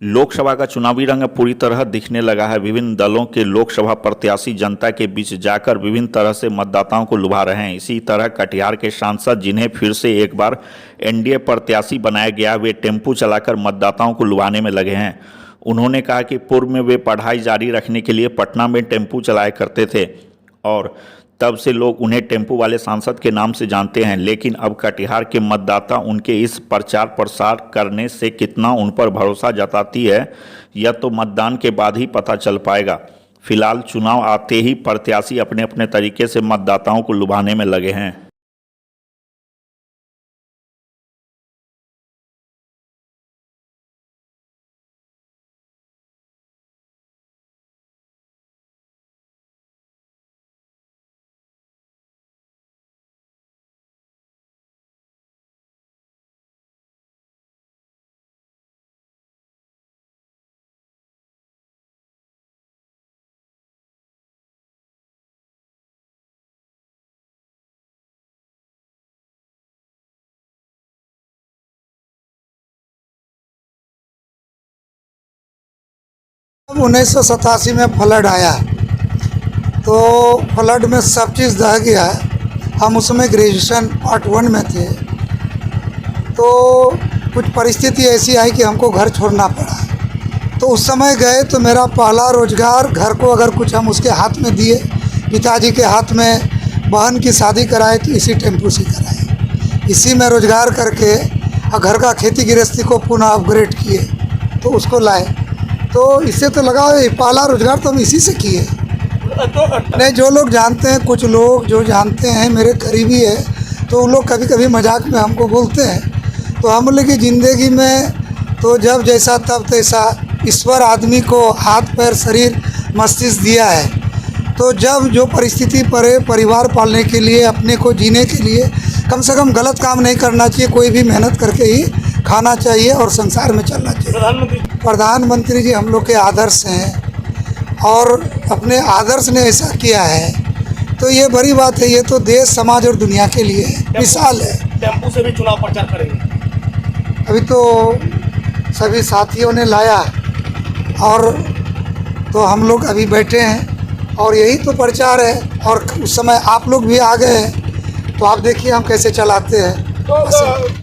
लोकसभा का चुनावी रंग पूरी तरह दिखने लगा है। विभिन्न दलों के लोकसभा प्रत्याशी जनता के बीच जाकर विभिन्न तरह से मतदाताओं को लुभा रहे हैं। इसी तरह कटिहार के सांसद, जिन्हें फिर से एक बार एनडीए प्रत्याशी बनाया गया, वे टेम्पू चलाकर मतदाताओं को लुभाने में लगे हैं। उन्होंने कहा कि पूर्व में वे पढ़ाई जारी रखने के लिए पटना में टेम्पू चलाया करते थे और तब से लोग उन्हें टेम्पू वाले सांसद के नाम से जानते हैं। लेकिन अब कटिहार के मतदाता उनके इस प्रचार प्रसार करने से कितना उन पर भरोसा जताती है, यह तो मतदान के बाद ही पता चल पाएगा। फिलहाल चुनाव आते ही प्रत्याशी अपने अपने तरीके से मतदाताओं को लुभाने में लगे हैं। अब 1987 में फ्लड आया तो फ्लड में सब चीज़ दह गया। हम उसमें ग्रेजुएशन पार्ट 1 में थे तो कुछ परिस्थिति ऐसी आई कि हमको घर छोड़ना पड़ा। तो उस समय गए तो मेरा पहला रोज़गार, घर को अगर कुछ हम उसके हाथ में दिए, पिताजी के हाथ में बहन की शादी कराए तो इसी टेम्पू से कराए। इसी में रोज़गार करके और घर का खेती गृहस्थी को पुनः अपग्रेड किए तो उसको लाए। तो इससे तो लगा पहला रोज़गार तो हम इसी से किए। नहीं, जो लोग जानते हैं, कुछ लोग जो जानते हैं मेरे करीबी है, तो वो लोग कभी कभी मजाक में हमको बोलते हैं। तो हम लोग की ज़िंदगी में तो जब जैसा तब तैसा ईश्वर आदमी को हाथ पैर शरीर मस्तिष्क दिया है। तो जब जो परिस्थिति पड़े, परिवार पालने के लिए, अपने को जीने के लिए कम से कम गलत काम नहीं करना चाहिए। कोई भी मेहनत करके ही खाना चाहिए और संसार में चलना चाहिए। प्रधानमंत्री जी हम लोग के आदर्श हैं और अपने आदर्श ने ऐसा किया है तो ये बड़ी बात है। ये तो देश, समाज और दुनिया के लिए मिसाल है। टेम्पू से भी चुनाव प्रचार करेंगे? अभी तो सभी साथियों ने लाया और तो हम लोग अभी बैठे हैं और यही तो प्रचार है। और उस समय आप लोग भी आ गए हैं तो आप देखिए हम कैसे चलाते हैं।